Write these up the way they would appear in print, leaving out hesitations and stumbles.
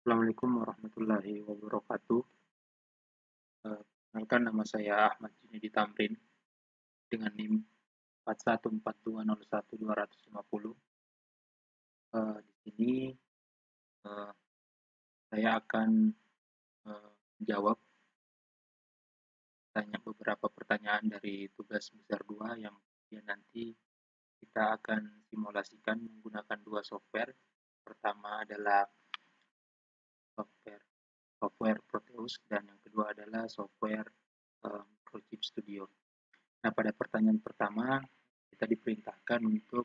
Assalamualaikum warahmatullahi wabarakatuh. Perkenalkan nama saya Ahmad Junedi Tamrin dengan NIM 4142012050. Di sini eh, saya akan menjawab beberapa pertanyaan dari tugas besar 2 yang nanti kita akan simulasikan menggunakan dua software. Pertama adalah software Proteus dan yang kedua adalah software Microchip Studio. Nah, pada pertanyaan pertama, kita diperintahkan untuk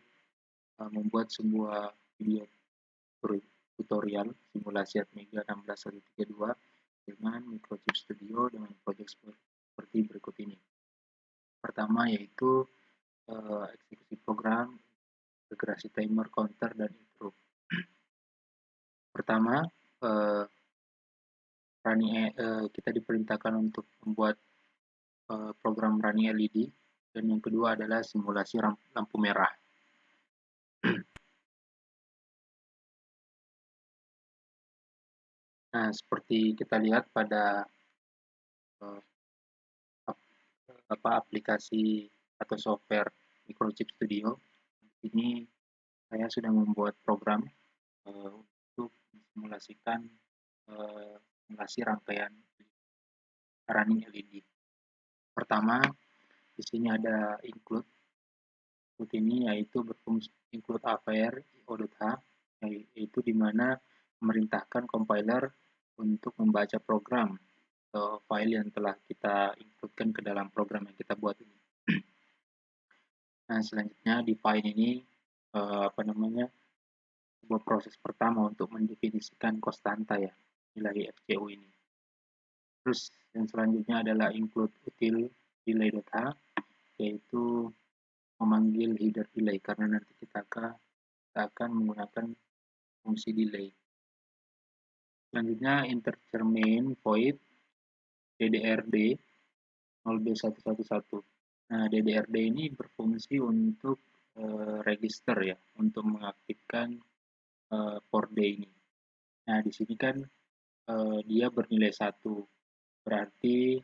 membuat sebuah video tutorial simulasi Atmega 16132 dengan Microchip Studio dengan project seperti berikut ini. Pertama yaitu eksekusi program, integrasi timer, counter, dan intro. Pertama, kita diperintahkan untuk membuat program running LED, dan yang kedua adalah simulasi lampu merah. Nah, seperti kita lihat pada aplikasi atau software Microchip Studio, ini saya sudah membuat program untuk simulasikan simulasi rangkaian running LED. Pertama, di sini ada include. Include ini yaitu berfungsi include AVR IO.H, yaitu di mana memerintahkan compiler untuk membaca program atau file yang telah kita includekan ke dalam program yang kita buat ini. Nah, selanjutnya di file ini sebuah proses pertama untuk mendefinisikan konstanta ya, nilai FCU ini. Terus yang selanjutnya adalah include util delay.h, yaitu memanggil header delay karena nanti kita akan menggunakan fungsi delay. Selanjutnya integer main void ddrd 0b111. Nah, ddrd ini berfungsi untuk register ya, untuk mengaktifkan port D ini. Nah, di sini kan dia bernilai 1, berarti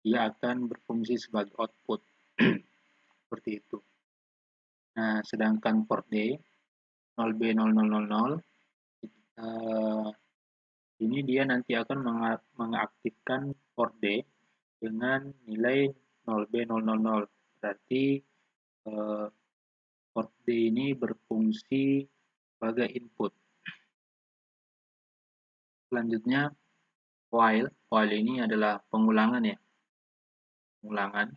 dia akan berfungsi sebagai output seperti itu. Nah, sedangkan port D 0B0000 ini dia nanti akan mengaktifkan port D dengan nilai 0B000, berarti port D ini berfungsi sebagai input. Selanjutnya while ini adalah pengulangan ya, pengulangan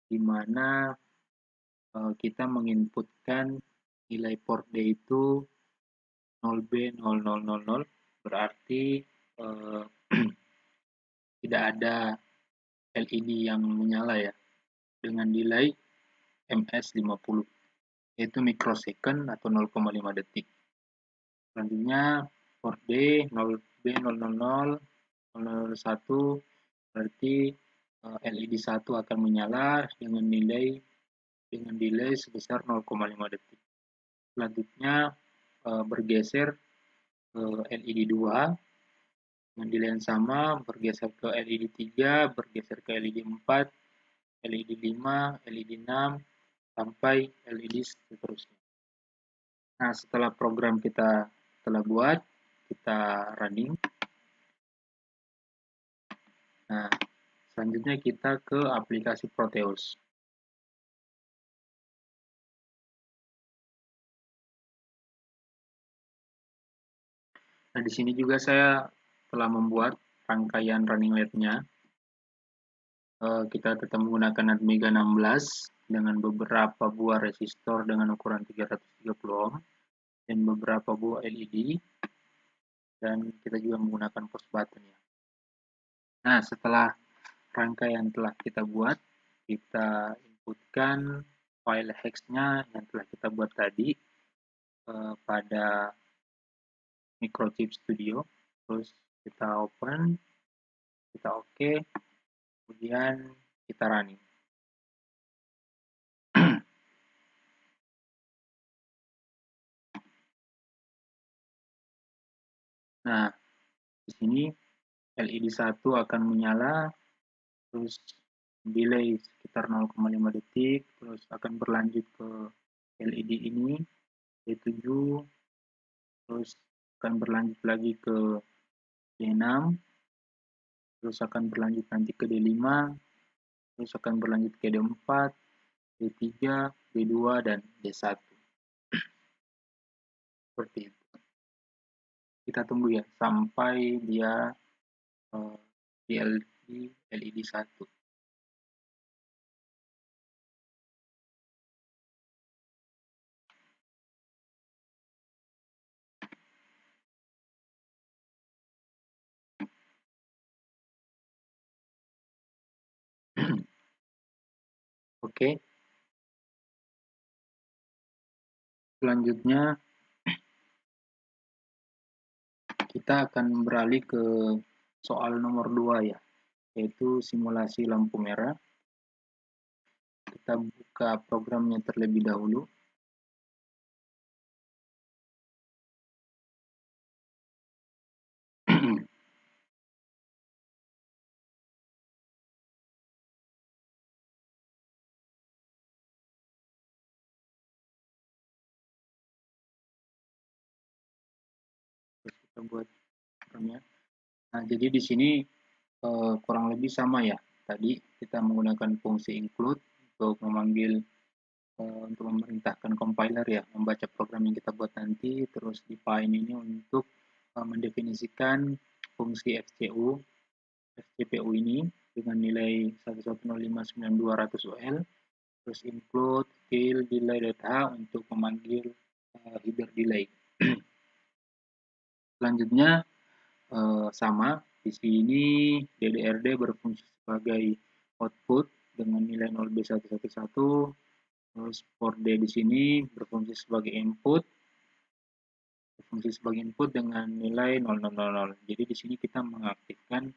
di mana kita menginputkan nilai port D itu 0B0000, berarti tidak ada LED yang menyala ya, dengan delay ms50, yaitu mikrosecond atau 0,5 detik. Selanjutnya port D 0B00001, berarti LED 1 akan menyala dengan delay sebesar 0,5 detik. Selanjutnya bergeser ke LED 2 dengan delay yang sama, bergeser ke LED 3, bergeser ke LED 4, LED 5, LED 6, sampai LED seterusnya. Nah, setelah program kita telah buat, kita running. Nah, selanjutnya kita ke aplikasi Proteus. Nah, di sini juga saya telah membuat rangkaian running LED-nya. Kita tetap menggunakan Atmega 16 dengan beberapa buah resistor dengan ukuran 330 ohm dan beberapa buah LED, dan kita juga menggunakan push button ya. Nah, setelah rangkaian telah kita buat, kita inputkan file hex-nya yang telah kita buat tadi pada Microchip Studio, terus kita open, kita oke, kemudian kita running. Nah, di sini LED 1 akan menyala, terus delay sekitar 0,5 detik, terus akan berlanjut ke LED ini, D7, terus akan berlanjut lagi ke D6, terus akan berlanjut nanti ke D5, terus akan berlanjut ke D4, D3, D2, dan D1. Seperti itu. Kita tunggu ya, sampai dia di LED 1. Oke, selanjutnya kita akan beralih ke soal nomor 2 ya, yaitu simulasi lampu merah. Kita buka programnya terlebih dahulu. Terus kita buat programnya. Nah, jadi di sini kurang lebih sama ya. Tadi kita menggunakan fungsi include untuk memanggil untuk memerintahkan compiler ya membaca program yang kita buat nanti, terus define ini untuk mendefinisikan fungsi FCPU ini dengan nilai 11059.200 UL, terus include till delay.h untuk memanggil header delay. Selanjutnya sama, di sini DDRD berfungsi sebagai output dengan nilai 0B111, terus port D di sini berfungsi sebagai input dengan nilai 0000. Jadi di sini kita mengaktifkan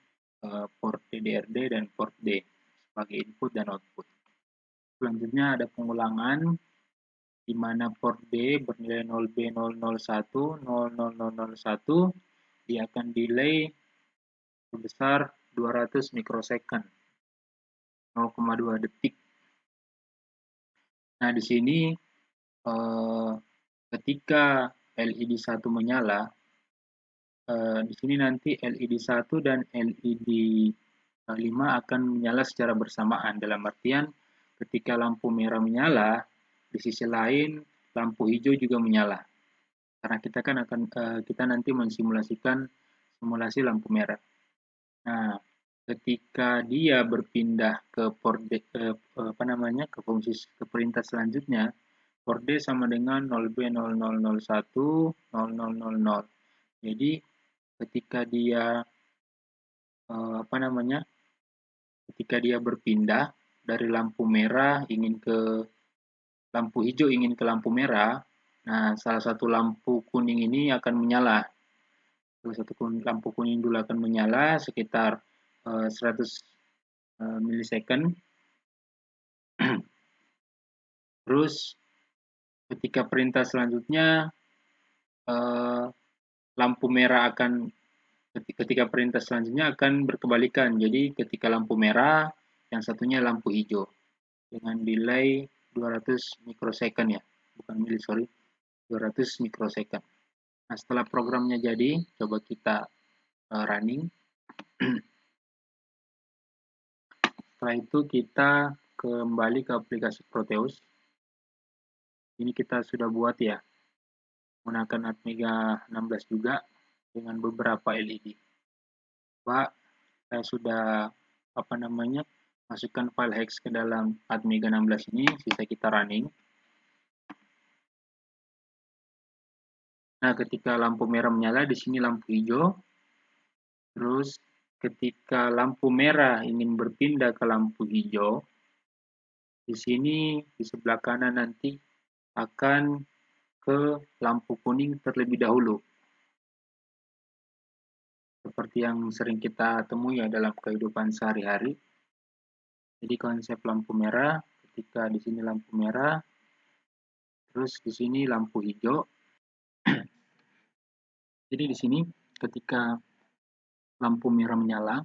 port DDRD dan port D sebagai input dan output. Selanjutnya ada pengulangan di mana port D bernilai 0B001 dia akan delay sebesar 200 mikrosecond, 0,2 detik. Nah, di sini ketika LED 1 menyala, di sini nanti LED 1 dan LED 5 akan menyala secara bersamaan. Dalam artian, ketika lampu merah menyala, di sisi lain lampu hijau juga menyala. Karena kita nanti mensimulasikan simulasi lampu merah. Nah, ketika dia berpindah ke ke fungsi ke perintah selanjutnya, port D sama dengan 0B00010000. Jadi ketika dia ketika dia berpindah dari lampu merah ingin ke lampu hijau ingin ke lampu merah, nah salah satu lampu kuning ini akan menyala. Lampu kuning dulu akan menyala sekitar 100 milisecond. Terus ketika perintah selanjutnya lampu merah akan ketika perintah selanjutnya akan berkebalikan. Jadi ketika lampu merah, yang satunya lampu hijau dengan delay 200 mikrosecond ya, bukan mili, sorry, 200 mikrosecond. Nah, setelah programnya jadi, coba kita running. Setelah itu kita kembali ke aplikasi Proteus. Ini kita sudah buat ya, menggunakan Atmega 16 juga dengan beberapa LED. Pak, saya sudah masukkan file hex ke dalam Atmega 16 ini, sisa kita running. Nah, ketika lampu merah menyala, di sini lampu hijau. Terus ketika lampu merah ingin berpindah ke lampu hijau, di sini di sebelah kanan nanti akan ke lampu kuning terlebih dahulu. Seperti yang sering kita temui ya dalam kehidupan sehari-hari. Jadi konsep lampu merah, ketika di sini lampu merah, terus di sini lampu hijau. Jadi di sini ketika lampu merah menyala,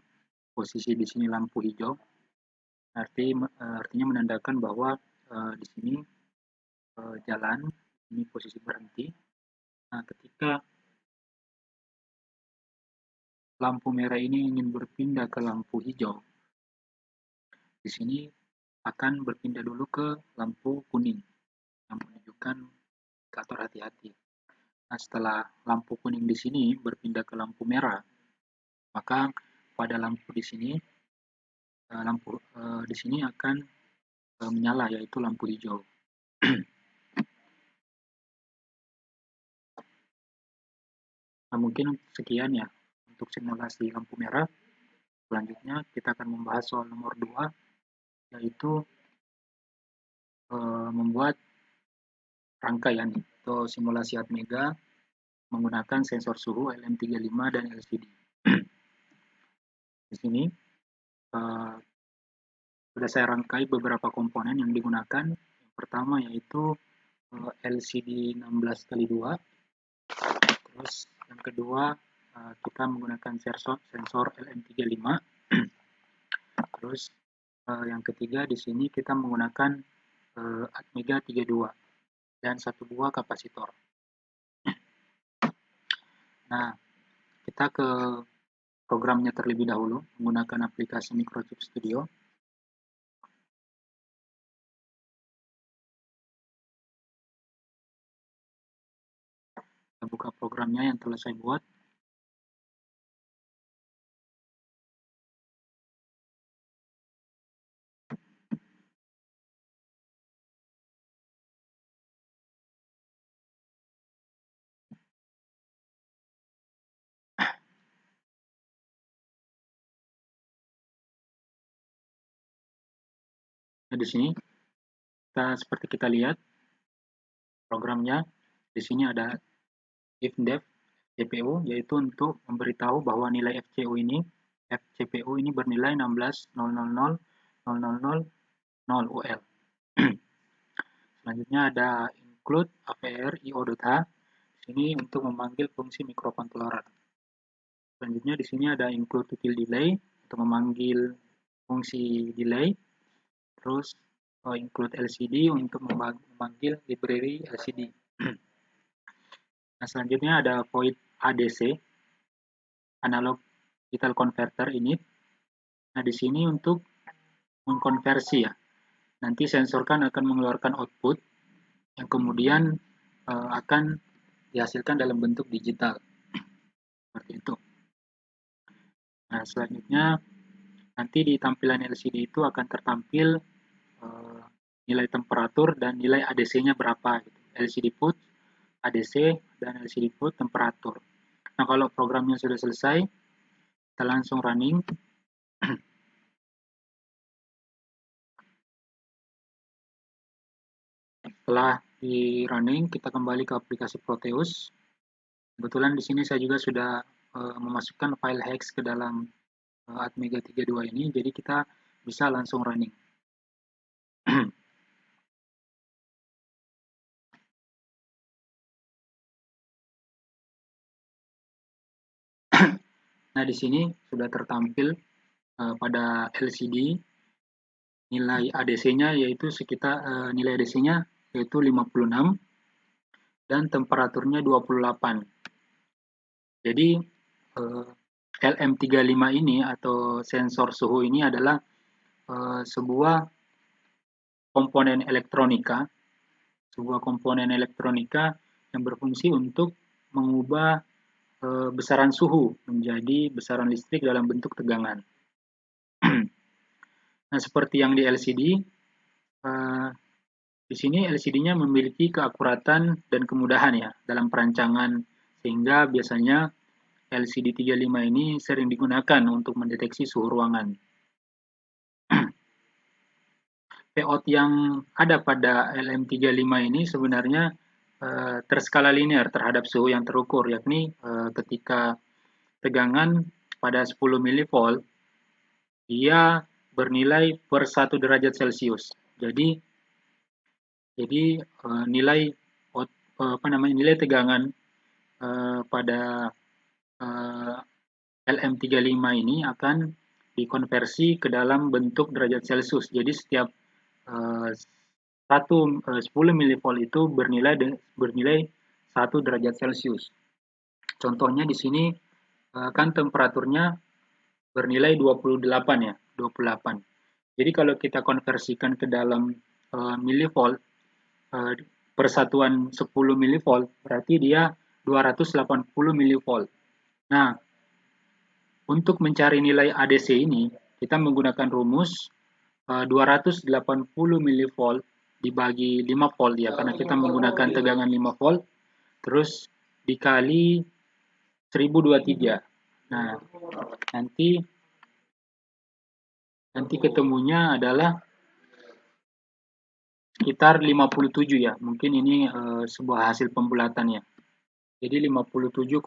posisi di sini lampu hijau, artinya menandakan bahwa di sini jalan, ini posisi berhenti. Nah, ketika lampu merah ini ingin berpindah ke lampu hijau, di sini akan berpindah dulu ke lampu kuning yang menunjukkan indikator hati-hati. Nah, setelah lampu kuning di sini berpindah ke lampu merah, maka pada lampu di sini di sini akan menyala, yaitu lampu hijau. Nah, mungkin sekian ya untuk simulasi lampu merah. Selanjutnya kita akan membahas soal nomor 2, yaitu membuat rangkaian atau simulasi Atmega menggunakan sensor suhu LM35 dan LCD. Di sini sudah saya rangkai beberapa komponen yang digunakan. Yang pertama yaitu LCD 16x2. Terus yang kedua kita menggunakan sensor LM35. Terus yang ketiga di sini kita menggunakan Atmega 32 dan 1 buah kapasitor. Nah, kita ke programnya terlebih dahulu menggunakan aplikasi Microchip Studio. Kita buka programnya yang telah saya buat. Nah, di sini seperti kita lihat programnya. Di sini ada if-def CPU, yaitu untuk memberitahu bahwa nilai FCPU ini bernilai 16.000.000.000 UL. Selanjutnya ada include AVR IO.H. Ini untuk memanggil fungsi microcontroller. Selanjutnya di sini ada include util delay untuk memanggil fungsi delay. Terus include LCD untuk memanggil library LCD. Nah, selanjutnya ada void ADC, analog digital converter ini. Nah, di sini untuk mengkonversi ya. Nanti sensor kan akan mengeluarkan output yang kemudian akan dihasilkan dalam bentuk digital. Seperti itu. Nah, selanjutnya nanti di tampilan LCD itu akan tertampil nilai temperatur dan nilai ADC-nya berapa. Gitu. LCD put, ADC, dan LCD put temperatur. Nah, kalau programnya sudah selesai, kita langsung running. Setelah di running, kita kembali ke aplikasi Proteus. Kebetulan di sini saya juga sudah memasukkan file hex ke dalam Atmega 32 ini, jadi kita bisa langsung running. Nah, di sini sudah tertampil pada LCD nilai ADC-nya yaitu sekitar nilai ADC-nya yaitu 56 dan temperaturnya 28. Jadi LM35 ini atau sensor suhu ini adalah sebuah komponen elektronika yang berfungsi untuk mengubah besaran suhu menjadi besaran listrik dalam bentuk tegangan. Nah, seperti yang di LCD, di sini LCD-nya memiliki keakuratan dan kemudahan ya dalam perancangan, sehingga biasanya LCD 35 ini sering digunakan untuk mendeteksi suhu ruangan. Payout yang ada pada LM35 ini sebenarnya terskala linear terhadap suhu yang terukur, yakni ketika tegangan pada 10 mV, dia bernilai per 1 derajat Celcius. Jadi nilai tegangan pada LM35 ini akan dikonversi ke dalam bentuk derajat Celcius. Jadi setiap 10 milivolt itu bernilai 1 derajat Celcius. Contohnya di sini kan temperaturnya bernilai 28 ya, 28. Jadi kalau kita konversikan ke dalam milivolt, persatuan 10 milivolt berarti dia 280 milivolt. Nah, untuk mencari nilai ADC ini, kita menggunakan rumus 280 milivolt dibagi 5 volt ya, karena kita menggunakan tegangan 5 volt, terus dikali 1023. Nah, nanti ketemunya adalah sekitar 57 ya. Mungkin ini sebuah hasil pembulatan ya. Jadi 57,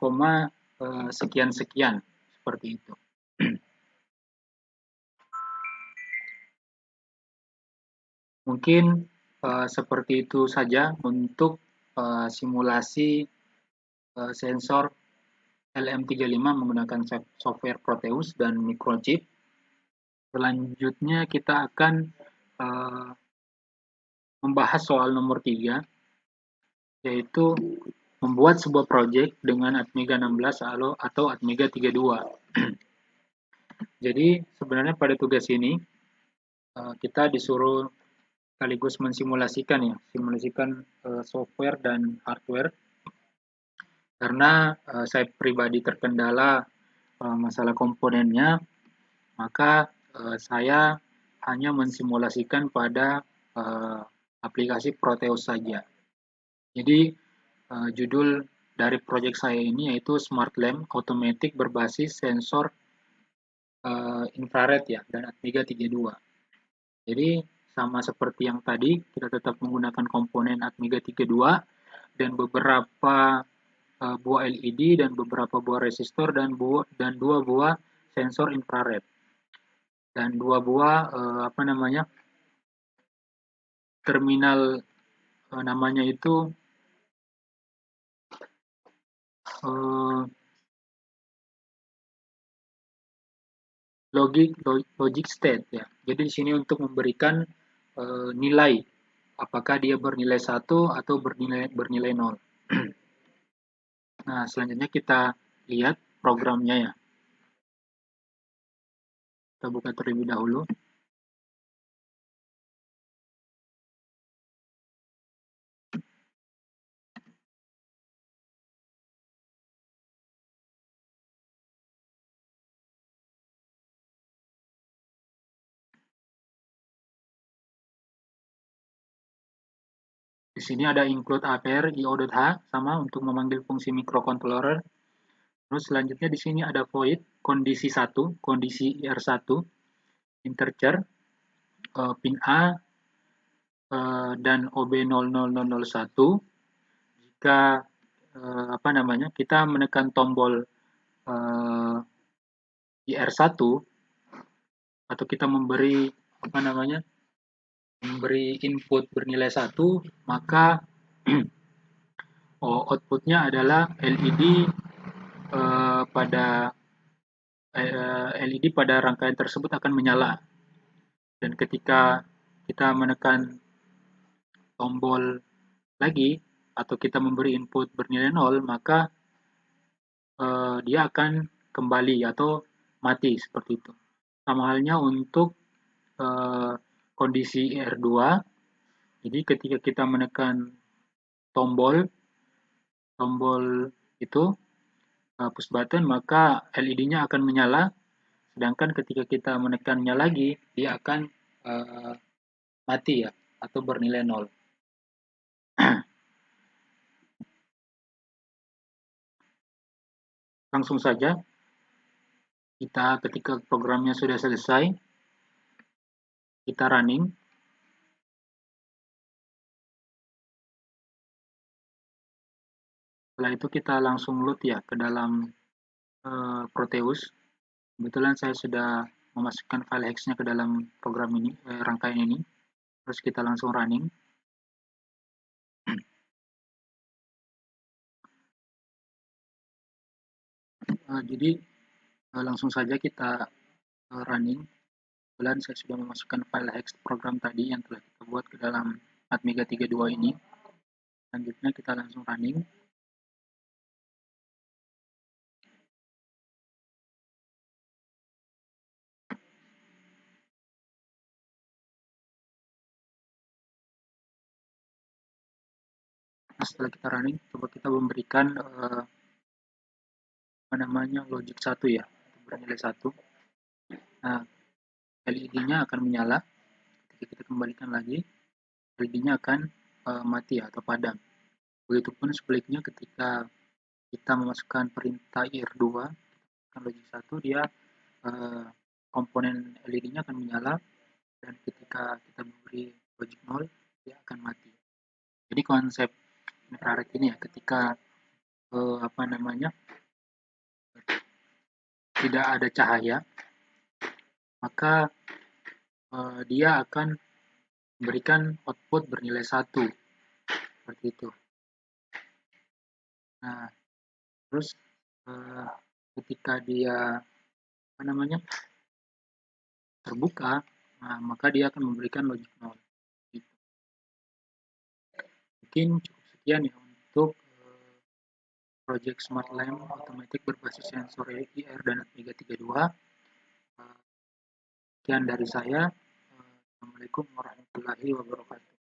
sekian-sekian seperti itu. Mungkin seperti itu saja untuk simulasi sensor LM35 menggunakan software Proteus dan microchip. Selanjutnya kita akan membahas soal nomor 3, yaitu membuat sebuah project dengan Atmega 16 atau Atmega 32. Jadi sebenarnya pada tugas ini kita disuruh sekaligus mensimulasikan software dan hardware, karena saya pribadi terkendala masalah komponennya, maka saya hanya mensimulasikan pada aplikasi Proteus saja. Jadi judul dari proyek saya ini yaitu Smart Lamp Automatic berbasis sensor infrared ya, dan Atmega 32. Jadi sama seperti yang tadi, kita tetap menggunakan komponen Atmega 32 dan beberapa buah LED dan beberapa buah resistor dan 2 buah sensor infrared dan 2 buah terminal namanya itu logic state ya. Jadi di sini untuk memberikan nilai apakah dia bernilai 1 atau bernilai 0. Nah, selanjutnya kita lihat programnya ya. Kita buka terlebih dahulu. Di sini ada include APR io.h sama untuk memanggil fungsi microcontroller. Terus selanjutnya di sini ada void kondisi 1, kondisi IR1, integer, pin A dan OB00001. Jika kita menekan tombol IR1 atau kita memberi input bernilai 1, maka outputnya adalah LED pada rangkaian tersebut akan menyala. Dan ketika kita menekan tombol lagi atau kita memberi input bernilai 0, maka dia akan kembali atau mati seperti itu. Sama halnya untuk kondisi IR2. Jadi ketika kita menekan tombol itu push button, maka LED-nya akan menyala, sedangkan ketika kita menekannya lagi dia akan mati ya, atau bernilai 0. Langsung saja kita, ketika programnya sudah selesai, kita running. Setelah itu kita langsung load ya ke dalam Proteus. Kebetulan saya sudah memasukkan file hex-nya ke dalam program ini, rangkaian ini. Terus kita langsung running. Jadi langsung saja kita running. Kebetulan saya sudah memasukkan file hex program tadi yang telah kita buat ke dalam Atmega 32 ini. Selanjutnya kita langsung running. Nah, setelah kita running, coba kita memberikan logic 1 ya, bernilai 1. Nah, LED-nya akan menyala. Ketika kita kembalikan lagi, LED-nya akan mati atau padam. Begitupun sebaliknya ketika kita memasukkan perintah IR2 kan logic 1, dia komponen LED-nya akan menyala, dan ketika kita beri logic 0, dia akan mati. Jadi konsep infrared ini ya, ketika tidak ada cahaya, maka dia akan memberikan output bernilai 1, seperti itu. Nah, terus ketika dia terbuka, nah, maka dia akan memberikan logic 0. Gitu. Mungkin cukup sekian ya untuk project Smart Lamp Automatic berbasis sensor IR dan Atmega 32. Sekian dari saya. Assalamualaikum warahmatullahi wabarakatuh.